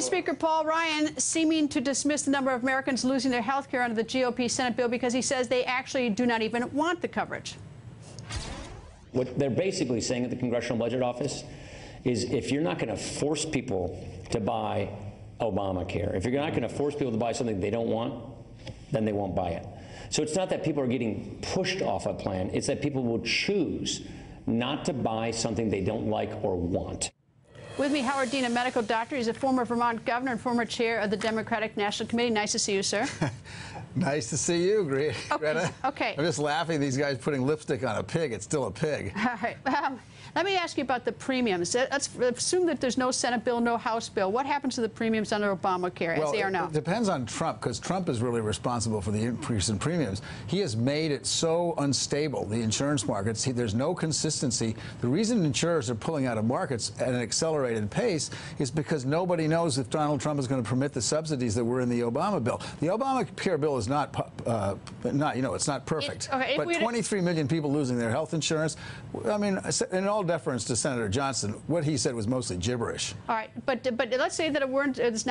Speaker Paul Ryan seeming to dismiss the number of Americans losing their health care under the GOP Senate bill because he says they actually do not even want the coverage. What they're basically saying at the Congressional Budget Office is if you're not going to force people to buy Obamacare, if you're not going to force people to buy something they don't want, then they won't buy it. So it's not that people are getting pushed off a plan, it's that people will choose not to buy something they don't like or want. With me, Howard Dean, a medical doctor. He's a former Vermont governor and former chair of the Democratic National Committee. Nice to see you, sir. Nice to see you, Greta. Okay. I'm just laughing at these guys putting lipstick on a pig. It's still a pig. All right. Let me ask you about the premiums. Let's assume that there's no Senate bill, no House bill. What happens to the premiums under Obamacare as they are now? It depends on Trump, because Trump is really responsible for the increase in premiums. He has made it so unstable, the insurance markets. There's no consistency. The reason insurers are pulling out of markets at an accelerated pace is because nobody knows if Donald Trump is going to permit the subsidies that were in the Obama bill. The Obamacare bill is not it's not perfect. But 23 million people losing their health insurance. I mean, in all deference to Senator Johnson, what he said was mostly gibberish. All right, but let's say that it's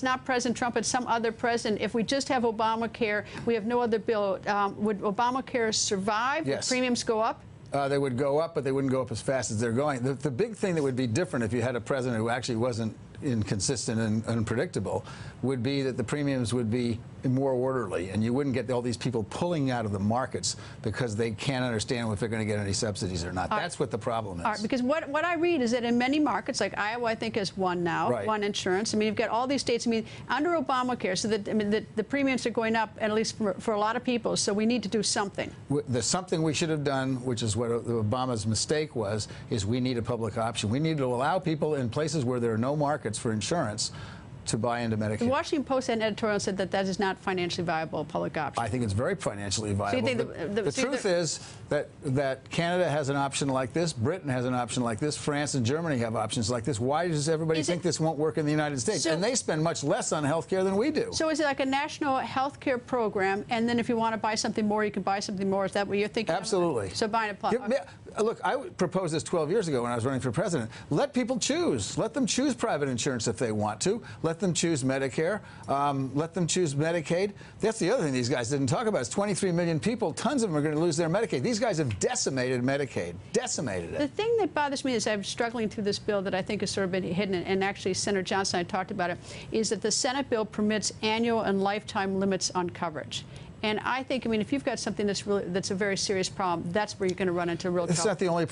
not President Trump, it's some other president. If we just have Obamacare, we have no other bill. Would Obamacare survive? Yes. Would premiums go up? They would go up, but they wouldn't go up as fast as they're going. The big thing that would be different if you had a president who actually wasn't inconsistent and unpredictable would be that the premiums would be more orderly, and you wouldn't get all these people pulling out of the markets because they can't understand if they're going to get any subsidies or not. That's what the problem is. All right, because what I read is that in many markets, like Iowa, I think has one now, one insurance. I mean, you've got all these states. I mean, under Obamacare, so that the premiums are going up, at least for a lot of people. So we need to do something. There's something we should have done, which is what Obama's mistake was, is we need a public option. We need to allow people in places where there are no markets for insurance to buy into Medicare. The Washington Post had an editorial said that is not financially viable, a public option. I think it's very financially viable. So you think the truth is that Canada has an option like this, Britain has an option like this, France and Germany have options like this. Why does everybody think this won't work in the United States? And they spend much less on health care than we do. So is it like a national health care program, and then if you want to buy something more, you can buy something more? Is that what you're thinking? Absolutely. So buying a plot. Look, I proposed this 12 years ago when I was running for president. Let people choose. Let them choose private insurance if they want to. Let them choose Medicare. Let them choose Medicaid. That's the other thing these guys didn't talk about. It's 23 million people. Tons of them are going to lose their Medicaid. These guys have decimated Medicaid. Decimated it. The thing that bothers me is I'm struggling through this bill that I think has sort of been hidden, and actually Senator Johnson and I talked about it, is that the Senate bill permits annual and lifetime limits on coverage. And I think, I mean, if you've got something that's a very serious problem, that's where you're going to run into real trouble. It's not the only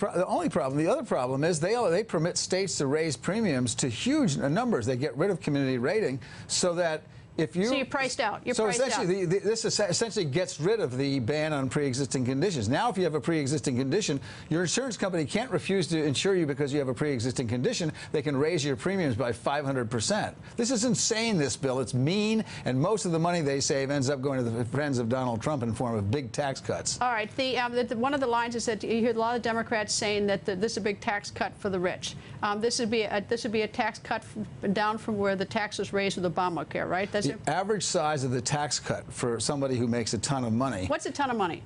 problem. The other problem is they permit states to raise premiums to huge numbers. They get rid of community rating so that if you... So you're priced out. You're so priced essentially, out. this essentially gets rid of the ban on pre-existing conditions. Now, if you have a pre-existing condition, your insurance company can't refuse to insure you because you have a pre-existing condition. They can raise your premiums by 500%. This is insane, this bill. It's mean, and most of the money they save ends up going to the friends of Donald Trump in the form of big tax cuts. All right. One of the lines is that you hear a lot of Democrats saying that this is a big tax cut for the rich. This would be a tax cut down from where the tax was raised with Obamacare, right? That's the average size of the tax cut for somebody who makes a ton of money. What's a ton of money?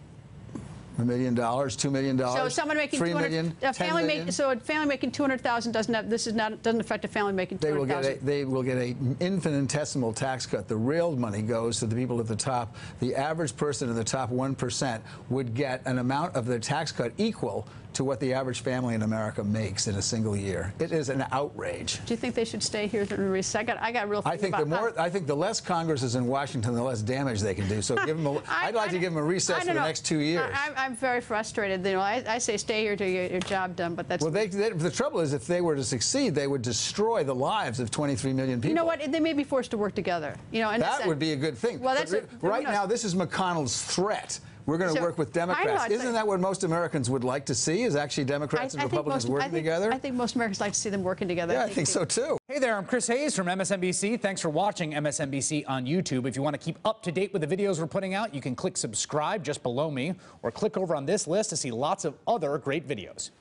$1 million, $2 million, so someone making $3 million, $10 million. So a family making $200,000 doesn't affect a family making $200,000. They will get an infinitesimal tax cut. The real money goes to the people at the top. The average person in the top 1% would get an amount of their tax cut equal to what the average family in America makes in a single year. It is an outrage. Do you think they should stay here through recess? I got real. I think the less Congress is in Washington, the less damage they can do. So give them I'd like to give them a recess for the next 2 years. I'm very frustrated. You know, I say stay here to get your job done, but that's. Well, the trouble is, if they were to succeed, they would destroy the lives of 23 million people. You know what? They may be forced to work together. You know, and that would be a good thing. Well, right now, this is McConnell's threat. We're going to work with Democrats. Isn't that what most Americans would like to see, is actually Democrats and Republicans working together? I think most Americans like to see them working together. Yeah, I think so, too. Hey there, I'm Chris Hayes from MSNBC. Thanks for watching MSNBC on YouTube. If you want to keep up to date with the videos we're putting out, you can click subscribe just below me, or click over on this list to see lots of other great videos.